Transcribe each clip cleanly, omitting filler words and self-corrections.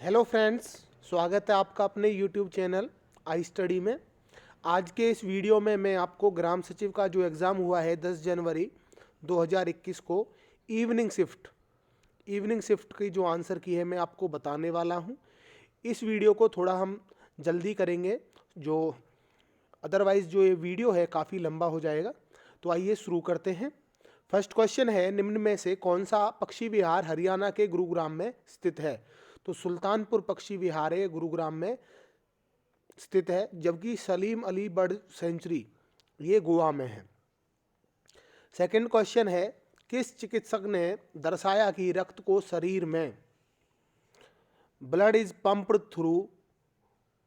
Hello friends, स्वागत है आपका अपने यूट्यूब चैनल आई स्टडी में। आज के इस वीडियो में मैं आपको ग्राम सचिव का जो एग्ज़ाम हुआ है 10 जनवरी 2021 को इवनिंग शिफ्ट की जो आंसर की है मैं आपको बताने वाला हूं। इस वीडियो को थोड़ा हम जल्दी करेंगे, जो अदरवाइज़ जो ये वीडियो है काफ़ी लंबा हो जाएगा। तो आइए शुरू करते हैं। फर्स्ट क्वेश्चन है, निम्न में से कौन सा पक्षी विहार हरियाणा के गुरुग्राम में स्थित है? तो सुल्तानपुर पक्षी विहार है, गुरुग्राम में स्थित है, जबकि सलीम अली बर्ड सेंचुरी ये गोवा में है। सेकंड क्वेश्चन है, किस चिकित्सक ने दर्शाया कि रक्त को शरीर में blood is pumped through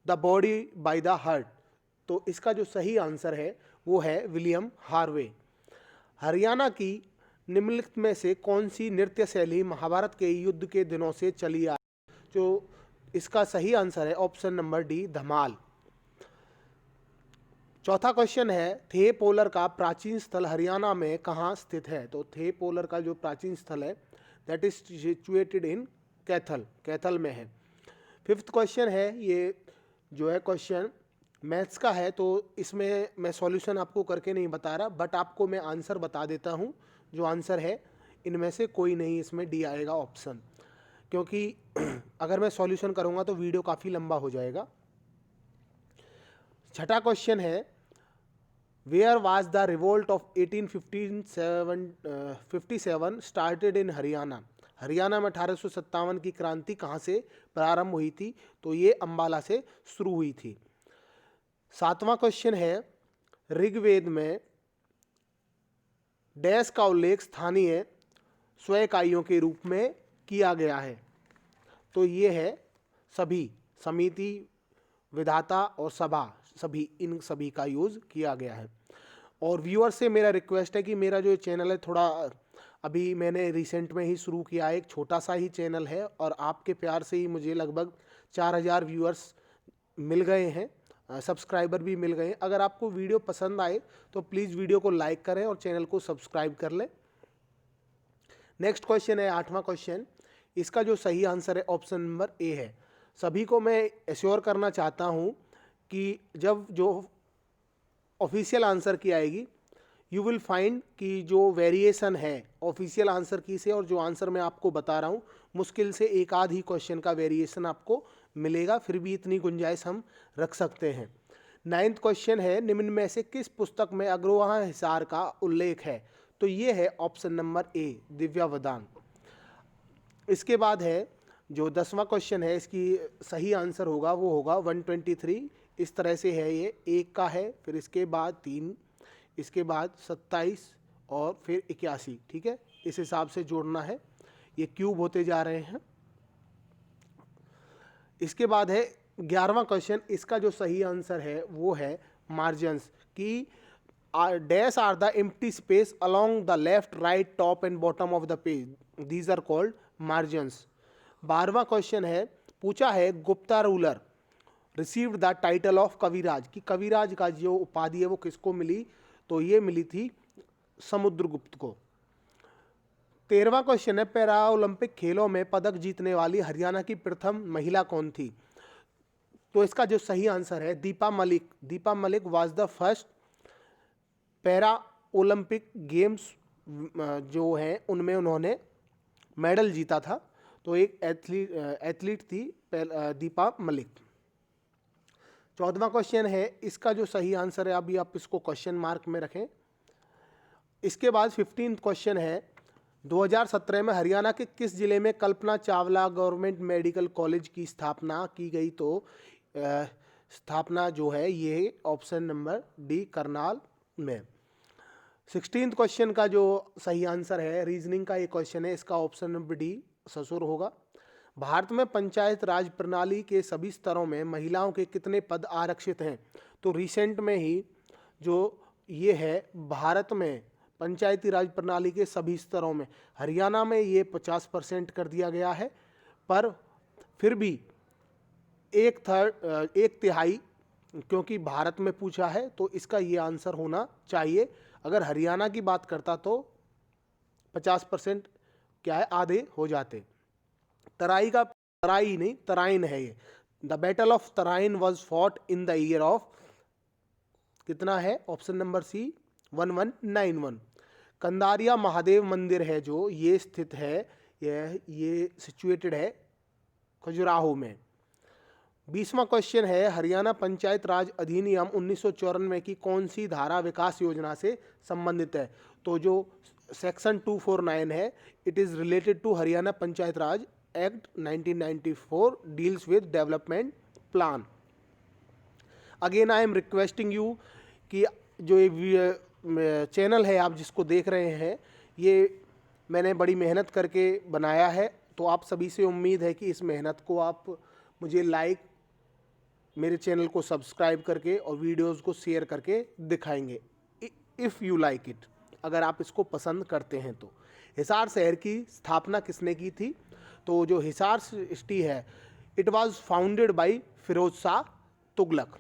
the body by the heart? तो इसका जो सही आंसर है वो है विलियम हार्वे। हरियाणा की निम्नलिखित में से कौन सी नृत्य शैली महाभारत के युद्ध के दिनों से चली आ, जो इसका सही आंसर है ऑप्शन नंबर डी, धमाल। चौथा क्वेश्चन है, थे पोलर का प्राचीन स्थल हरियाणा में कहाँ स्थित है? तो थे पोलर का जो प्राचीन स्थल है that is situated in Kaithal में है। फिफ्थ क्वेश्चन है, ये जो है क्वेश्चन मैथ्स का है, तो इसमें मैं सॉल्यूशन आपको करके नहीं बता रहा, बट आपको मैं आंसर बता देता हूँ। जो आंसर है इनमें से कोई नहीं, इसमें डी आएगा ऑप्शन, क्योंकि अगर मैं सॉल्यूशन करूँगा तो वीडियो काफ़ी लंबा हो जाएगा। छठा क्वेश्चन है, where was the revolt of 1857 started in Haryana? Haryana में 1857 की क्रांति कहाँ से प्रारंभ हुई थी? तो ये अंबाला से शुरू हुई थी। सातवां क्वेश्चन है, ऋग्वेद में डैश का उल्लेख स्थानीय स्वइकाइयों के रूप में किया गया है? तो ये है सभी, समिति, विधाता और सभा, सभी, इन सभी का यूज़ किया गया है। और व्यूअर से मेरा रिक्वेस्ट है कि मेरा जो चैनल है थोड़ा अभी मैंने रिसेंट में ही शुरू किया है, एक छोटा सा ही चैनल है, और आपके प्यार से ही मुझे लगभग 4000 व्यूअर्स मिल गए हैं, सब्सक्राइबर भी मिल गए हैं। अगर आपको वीडियो पसंद आए तो प्लीज़ वीडियो को लाइक करें और चैनल को सब्सक्राइब कर लें। नेक्स्ट क्वेश्चन है, आठवां क्वेश्चन, इसका जो सही आंसर है ऑप्शन नंबर ए है। सभी को मैं एश्योर करना चाहता हूं कि जब जो ऑफिशियल आंसर की आएगी यू विल फाइंड कि जो वेरिएशन है ऑफिशियल आंसर की से और जो आंसर मैं आपको बता रहा हूँ, मुश्किल से एक आध ही क्वेश्चन का वेरिएशन आपको मिलेगा, फिर भी इतनी गुंजाइश हम रख सकते हैं। नाइन्थ क्वेश्चन है, निम्न में से किस पुस्तक में अग्रवाह हिसार का उल्लेख है? तो ये है ऑप्शन नंबर ए, दिव्यावदान। इसके बाद है जो 10वां क्वेश्चन है, इसकी सही आंसर होगा वो होगा 123। इस तरह से है, ये एक का है, फिर इसके बाद 3, इसके बाद 27 और फिर 81, ठीक है, इस हिसाब से जोड़ना है, ये क्यूब होते जा रहे हैं। इसके बाद है 11वां क्वेश्चन, इसका जो सही आंसर है वो है मार्जिन्स की dash are the empty space along the left, right, top and bottom of the page, these are called margins. 12वां क्वेश्चन है, पूछा है Gupta ruler received the title of Kaviraj, कि कविराज का जो उपाधि है वो किसको मिली? तो ये मिली थी समुद्रगुप्त को। 13वां क्वेश्चन है, पैरा ओलंपिक खेलों में पदक जीतने वाली हरियाणा की प्रथम महिला कौन थी? तो इसका जो सही आंसर है Deepa Malik. Deepa Malik was the first para Olympic games जो हैं उनमें उन्होंने मेडल जीता था, तो एक एथलीट थी दीपा मलिक। 14वां क्वेश्चन है, इसका जो सही आंसर है, अभी आप इसको क्वेश्चन मार्क में रखें। इसके बाद 15th क्वेश्चन है, 2017 में हरियाणा के किस जिले में Kalpana Chawla government medical college की स्थापना की गई? तो स्थापना जो है ये ऑप्शन नंबर डी, करनाल में। 16th क्वेश्चन का जो सही आंसर है, रीजनिंग का ये क्वेश्चन है, इसका ऑप्शन नंबर डी, ससुर होगा। भारत में पंचायत राज प्रणाली के सभी स्तरों में महिलाओं के कितने पद आरक्षित हैं? तो रिसेंट में ही जो ये है भारत में पंचायती राज प्रणाली के सभी स्तरों में, हरियाणा में ये 50% कर दिया गया है, पर फिर भी एक तिहाई, क्योंकि भारत में पूछा है तो इसका ये आंसर होना चाहिए। अगर हरियाणा की बात करता तो 50% क्या है, आधे हो जाते। तराई का तराई नहीं, तराइन है ये। The battle of Tarain was fought in the year of, कितना है option number C 1191। Kandariya Mahadev मंदिर है जो ये स्थित है, ये सिचुएटेड है खजुराहो में। 20वां क्वेश्चन है हरियाणा पंचायत राज अधिनियम 1994 की कौन सी धारा विकास योजना से संबंधित है? तो जो सेक्शन 249 है, it is related to Haryana panchayat raj act 1994, deals with development plan. Again I am requesting you कि जो ये चैनल है आप जिसको देख रहे हैं, ये मैंने बड़ी मेहनत करके बनाया है, तो आप सभी से उम्मीद है कि इस मेहनत को आप मुझे लाइक, मेरे चैनल को सब्सक्राइब करके और वीडियोस को शेयर करके दिखाएंगे इफ़ यू लाइक इट, अगर आप इसको पसंद करते हैं तो। हिसार शहर की स्थापना किसने की थी? तो जो हिसार सिटी है, it was founded by Firoz Shah Tughlaq.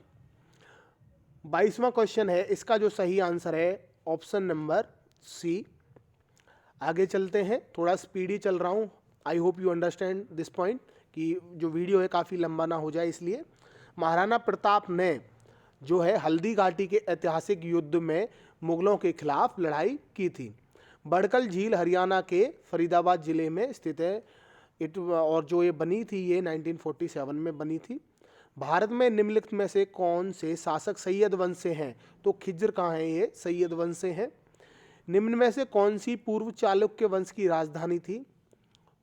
22वां क्वेश्चन है, इसका जो सही आंसर है ऑप्शन नंबर सी। आगे चलते हैं, थोड़ा स्पीडी चल रहा हूँ, I hope you understand this point कि जो वीडियो है काफ़ी लंबा ना हो जाए इसलिए। महाराणा प्रताप ने जो है हल्दी घाटी के ऐतिहासिक युद्ध में मुगलों के खिलाफ लड़ाई की थी। बड़कल झील हरियाणा के फरीदाबाद जिले में स्थित है, और जो ये बनी थी ये 1947 में बनी थी। भारत में निम्नलिखित में से कौन से शासक सैयद वंश से हैं? तो खिज्र कहाँ है, ये सैयद वंश से हैं। निम्न में से कौन सी पूर्व चालुक्य वंश की राजधानी थी?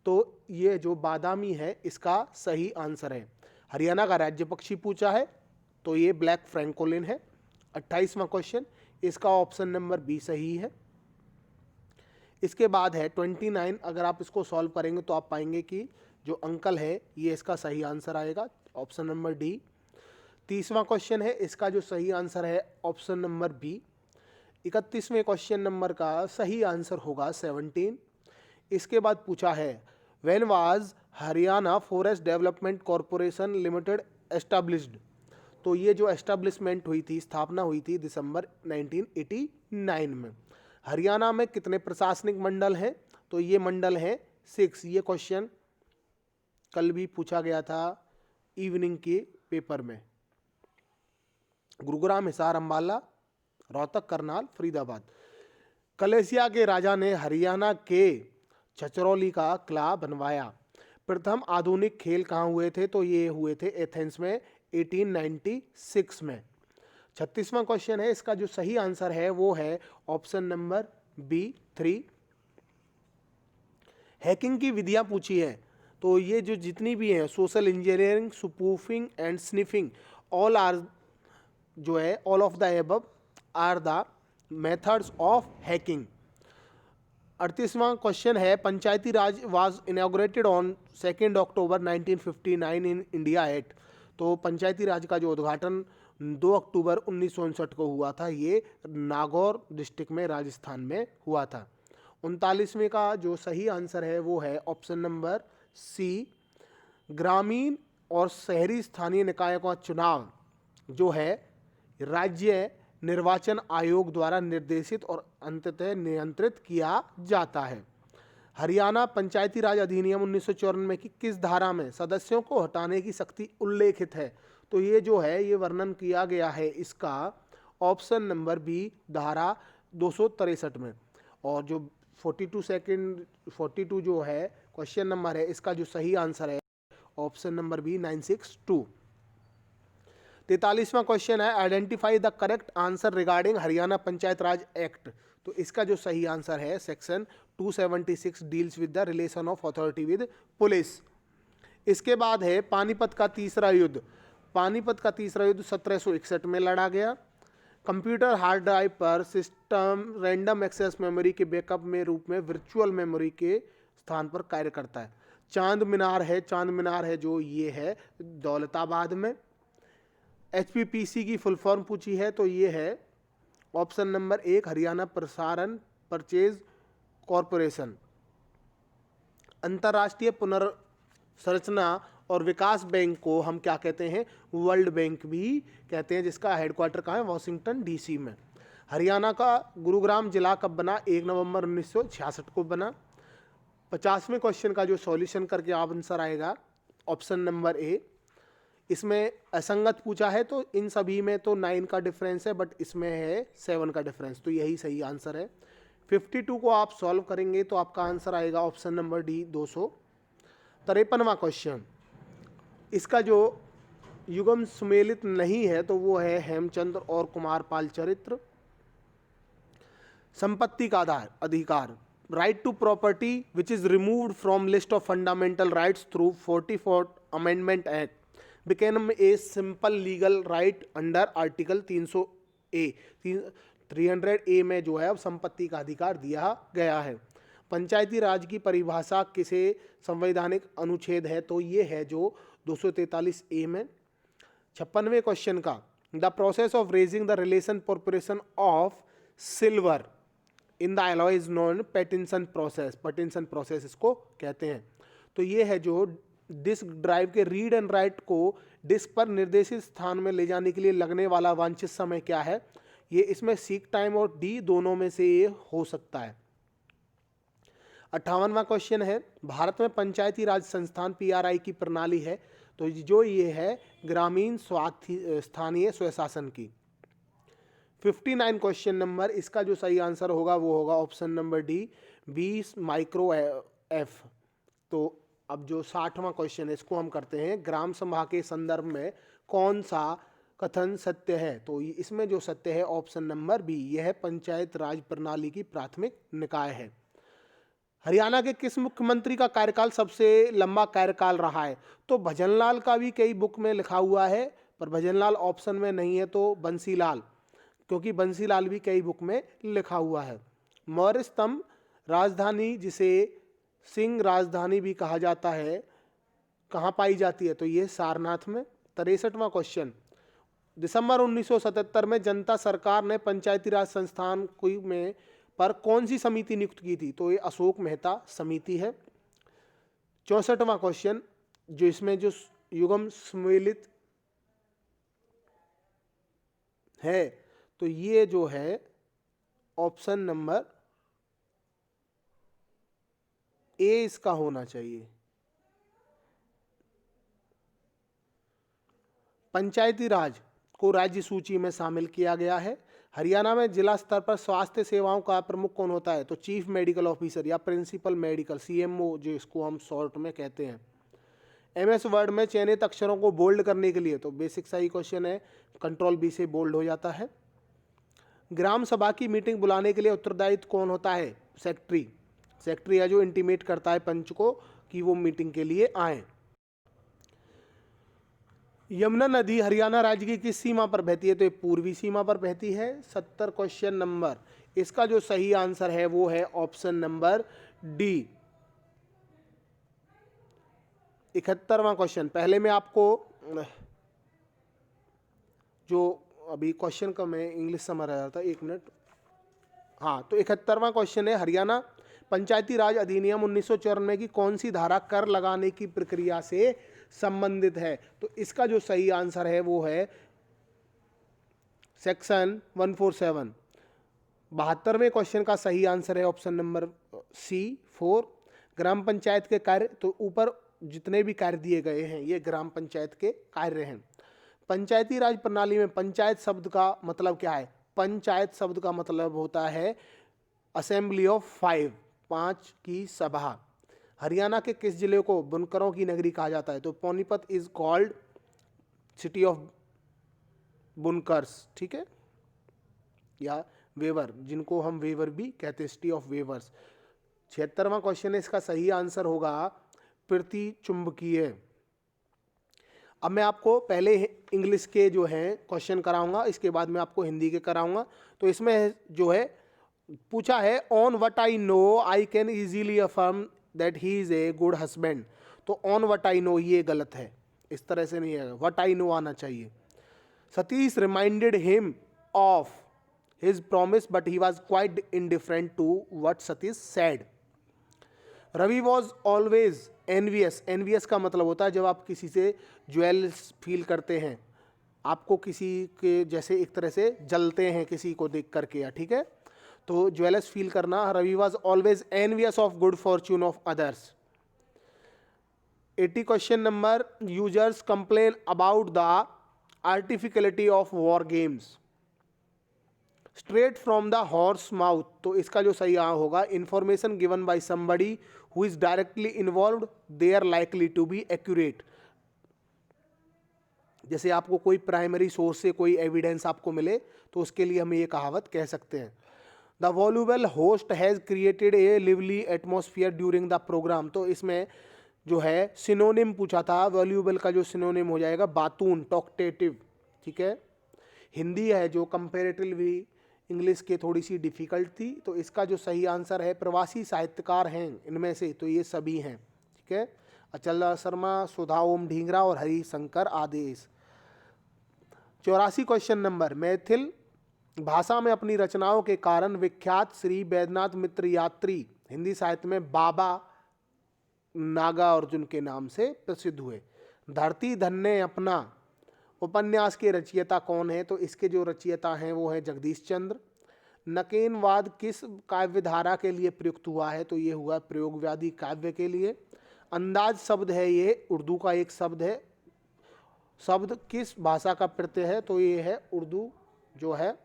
तो ये जो बादामी है इसका सही आंसर है। हरियाणा का राज्य पक्षी पूछा है तो ये ब्लैक फ्रैंकोलिन है। 28वां क्वेश्चन, इसका ऑप्शन नंबर बी सही है। इसके बाद है 29, अगर आप इसको सॉल्व करेंगे तो आप पाएंगे कि जो अंकल है ये इसका सही आंसर आएगा, ऑप्शन नंबर डी। 30वां क्वेश्चन है, इसका जो सही आंसर है ऑप्शन नंबर बी। 31वें क्वेश्चन नंबर का सही आंसर होगा 17। इसके बाद पूछा है when was Haryana forest development corporation limited established? तो ये जो एस्टैब्लिशमेंट हुई थी, स्थापना हुई थी दिसंबर 1989 में। हरियाणा में कितने प्रशासनिक मंडल हैं? तो ये मंडल हैं 6। ये क्वेश्चन कल भी पूछा गया था इवनिंग के पेपर में। गुरुग्राम, हिसार, अंबाला, रोहतक, करनाल, फरीदाबाद। कलेसिया के राजा ने हरियाणा के छछरौली का किला बनवाया। प्रथम आधुनिक खेल कहाँ हुए थे? तो ये हुए थे एथेंस में 1896 में। 36वां क्वेश्चन है, इसका जो सही आंसर है वो है ऑप्शन नंबर बी 3। हैकिंग की विधियां पूछी है, तो ये जो जितनी भी हैं social engineering, spoofing and sniffing, all are जो है all of the above are the methods of hacking. 38वां क्वेश्चन है, Panchayati Raj was inaugurated on 2 October 1959 in India at? तो पंचायती राज का जो उद्घाटन 2 अक्टूबर 1959 को हुआ था, ये नागौर डिस्ट्रिक्ट में राजस्थान में हुआ था। 39वें का जो सही आंसर है वो है ऑप्शन नंबर सी। ग्रामीण और शहरी स्थानीय निकायों का चुनाव जो है राज्य निर्वाचन आयोग द्वारा निर्देशित और अंततः नियंत्रित किया जाता है। हरियाणा पंचायती राज अधिनियम 1994 की किस धारा में सदस्यों को हटाने की शक्ति उल्लेखित है? तो ये जो है ये वर्णन किया गया है इसका ऑप्शन नंबर बी धारा 263 में। और जो 42 जो है क्वेश्चन नंबर है, इसका जो सही आंसर है ऑप्शन नंबर बी 962। 43वां क्वेश्चन है, identify the correct answer regarding Haryana panchayat raj act? तो इसका जो सही आंसर है section 276 deals with the relation of authority with police. इसके बाद है पानीपत का तीसरा युद्ध। पानीपत का तीसरा युद्ध 1761 में लड़ा गया। कंप्यूटर हार्ड ड्राइव पर सिस्टम रैंडम एक्सेस मेमोरी के बैकअप में रूप में वर्चुअल मेमोरी के स्थान पर कार्य करता है। चांद मीनार है, चांद मीनार है जो ये है दौलताबाद में। HPPC की फुल फॉर्म पूछी है तो ये है ऑप्शन नंबर 1 हरियाणा प्रसारण परचेज कॉरपोरेशन। अंतर्राष्ट्रीय पुनर्संरचना और विकास बैंक को हम क्या कहते हैं? वर्ल्ड बैंक भी कहते हैं, जिसका हेडक्वार्टर कहाँ है? वॉशिंगटन DC में। हरियाणा का गुरुग्राम जिला कब बना? 1 नवंबर 1966 को बना। 50वें क्वेश्चन का जो सॉल्यूशन करके आप आंसर आएगा ऑप्शन नंबर ए। इसमें असंगत पूछा है तो इन सभी में तो 9 का डिफरेंस है, बट इसमें है 7 का डिफरेंस, तो यही सही आंसर है। 52 को आप सॉल्व करेंगे तो आपका आंसर आएगा ऑप्शन नंबर डी 253वां क्वेश्चन। इसका जो युग्म सुमेलित नहीं है तो वो है हेमचंद्र और कुमारपाल चरित्र। संपत्ति का अधिकार, right to property which is removed from list of fundamental rights through 44th amendment act became a simple legal right under article 300A में जो है अब संपत्ति का अधिकार दिया गया है। पंचायती राज की परिभाषा किसे संवैधानिक अनुच्छेद है, तो ये है जो 243A में। 56वें क्वेश्चन का, the process of raising the relation corporation of silver in the alloy is known Pattinson process. Pattinson process इसको कहते हैं। तो ये है जो डिस्क ड्राइव के रीड एंड राइट को डिस्क पर निर्देशित स्थान में ले जाने के लिए लगने वाला वांछित समय क्या है, ये इसमें सीक टाइम और डी दोनों में से ये हो सकता है। 58वां क्वेश्चन है, भारत में पंचायती राज संस्थान PRI की प्रणाली है, तो जो ये है ग्रामीण स्थानीय स्वशासन की। 59 क्वेश्चन नंबर, इसका जो सही आंसर होगा वो होगा option number D 20 micro F. तो अब जो 60वां क्वेश्चन है इसको हम करते हैं, ग्राम सभा के संदर्भ में कौन सा कथन सत्य है, तो इसमें जो सत्य है ऑप्शन नंबर बी, यह पंचायत राज प्रणाली की प्राथमिक निकाय है। हरियाणा के किस मुख्यमंत्री का कार्यकाल सबसे लंबा कार्यकाल रहा है, तो भजनलाल का भी कई बुक में लिखा हुआ है, पर भजनलाल ऑप्शन में नहीं है, तो बंसीलाल, क्योंकि बंसीलाल भी कई बुक में लिखा हुआ है। मौर्य स्तंभ राजधानी जिसे सिंह राजधानी भी कहा जाता है, कहाँ पाई जाती है, तो ये सारनाथ में। 63वां क्वेश्चन, दिसंबर 1977 में जनता सरकार ने पंचायती राज संस्थान में पर कौन सी समिति नियुक्त की थी, तो ये अशोक मेहता समिति है। 64वां क्वेश्चन, जो इसमें जो युग्म सम्मिलित है, तो ये जो है ऑप्शन नंबर ए इसका होना चाहिए। पंचायती राज को राज्य सूची में शामिल किया गया है। हरियाणा में जिला स्तर पर स्वास्थ्य सेवाओं का प्रमुख कौन होता है, तो चीफ मेडिकल ऑफिसर या प्रिंसिपल मेडिकल, CMO जो इसको हम शॉर्ट में कहते हैं। MS वर्ड में चयनित अक्षरों को बोल्ड करने के लिए, तो बेसिक सही क्वेश्चन है, कंट्रोल B से बोल्ड हो जाता है। ग्राम सभा की मीटिंग बुलाने के लिए उत्तरदायित्व कौन होता है, सेक्रेटरी। सेक्रेटरी है जो इंटीमेट करता है पंच को कि वो मीटिंग के लिए आए। यमुना नदी हरियाणा राज्य की किस सीमा पर बहती है, तो ये पूर्वी सीमा पर बहती है। 70 क्वेश्चन नंबर, इसका जो सही आंसर है वो है ऑप्शन नंबर डी। 71वां क्वेश्चन, पहले मैं आपको जो अभी क्वेश्चन का मैं इंग्लिश समझ रहा था, 1 मिनट। हाँ, तो 71वां क्वेश्चन है, हरियाणा पंचायती राज अधिनियम 1994 की कौन सी धारा कर लगाने की प्रक्रिया से संबंधित है, तो इसका जो सही आंसर है वो है सेक्शन 147। 72वें क्वेश्चन का सही आंसर है ऑप्शन नंबर C 4। ग्राम पंचायत के कार्य, तो ऊपर जितने भी कार्य दिए गए हैं ये ग्राम पंचायत के कार्य हैं। पंचायती राज प्रणाली में पंचायत शब्द का मतलब क्या है, पंचायत शब्द का मतलब होता है असेंबली ऑफ 5 की सभा। हरियाणा के किस जिले को बुनकरों की नगरी कहा जाता है, तो Panipat is called city of बुनकर्स, ठीक है, या वेवर, जिनको हम वेवर भी कहते हैं, सिटी ऑफ वेवर्स। 76वां क्वेश्चन है, इसका सही आंसर होगा प्रतिचुंबकीय। अब मैं आपको पहले इंग्लिश के जो हैं क्वेश्चन कराऊंगा, इसके बाद मैं आपको हिंदी के कराऊंगा। तो इसमें जो है पूछा है, on what I know I can easily affirm that he is a good husband, तो ऑन वट आई नो ये गलत है, इस तरह से नहीं है, वट आई नो आना चाहिए। Satish reminded him of his promise but he was quite indifferent to what Satish said. Ravi was always envious, envious का मतलब होता है जब आप किसी से ज्वेल्स फील करते हैं, आपको किसी के जैसे एक तरह से जलते हैं किसी को देख करके, ठीक है, तो ज्वेलस फील करना। Ravi was always envious of good fortune of others. 80 question number, users complain about the artificiality of war games, straight from the horse mouth. तो इसका जो सही होगा, information given by somebody who is directly involved they are likely to be accurate. जैसे आपको कोई primary source से कोई एविडेंस आपको मिले तो उसके लिए हम ये कहावत कह सकते हैं। The voluble host has created a lively atmosphere during the programme. तो इसमें जो है सिनोनिम पूछा था, वॉल्यूबल का जो सिनोनिम हो जाएगा बातून, टॉकटेटिव। ठीक है, हिंदी है जो कंपेरेटिवली इंग्लिश के थोड़ी सी डिफिकल्ट थी, तो इसका जो सही आंसर है प्रवासी साहित्यकार हैं इनमें से, तो ये सभी हैं। ठीक है, अचल शर्मा, सुधा ओम ढींगरा और हरिशंकर आदेश। 84 क्वेश्चन नंबर, मैथिल भाषा में अपनी रचनाओं के कारण विख्यात श्री वैद्यनाथ मित्र यात्री हिंदी साहित्य में बाबा नागार्जुन के नाम से प्रसिद्ध हुए। धरती धन्य अपना उपन्यास के रचयिता कौन है? तो इसके जो रचयिता हैं वो है जगदीश चंद्र। नकेनवाद किस काव्य धारा के लिए प्रयुक्त हुआ है? तो ये हुआ प्रयोगवादी काव्य के लिए। अंदाज शब्द है, ये उर्दू का एक शब्द है। शब्द किस भाषा का प्रत्यय है? तो ये है उर्दू जो है।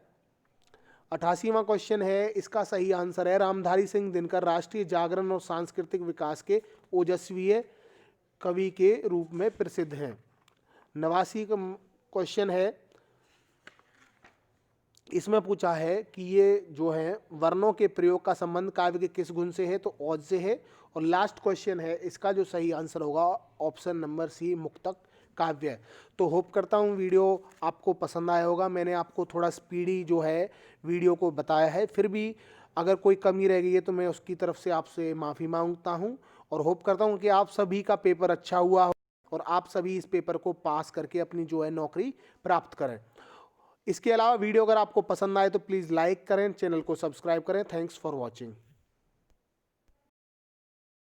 88वां क्वेश्चन है, इसका सही आंसर है रामधारी सिंह दिनकर राष्ट्रीय जागरण और सांस्कृतिक विकास के ओजस्वी कवि के रूप में प्रसिद्ध हैं। 89 का क्वेश्चन है, इसमें पूछा है कि ये जो है वर्णों के प्रयोग का संबंध काव्य के किस गुण से है? तो औज से है। और लास्ट क्वेश्चन है, इसका जो सही आंसर होगा ऑप्शन नंबर सी, मुक्तक काव्य। तो होप करता हूँ वीडियो आपको पसंद आया होगा। मैंने आपको थोड़ा स्पीडी जो है वीडियो को बताया है, फिर भी अगर कोई कमी रह गई है तो मैं उसकी तरफ से आपसे माफ़ी मांगता हूँ। और होप करता हूँ कि आप सभी का पेपर अच्छा हुआ हो और आप सभी इस पेपर को पास करके अपनी जो है नौकरी प्राप्त करें। इसके अलावा वीडियो अगर आपको पसंद आए तो प्लीज़ लाइक करें, चैनल को सब्सक्राइब करें। Thanks for watching.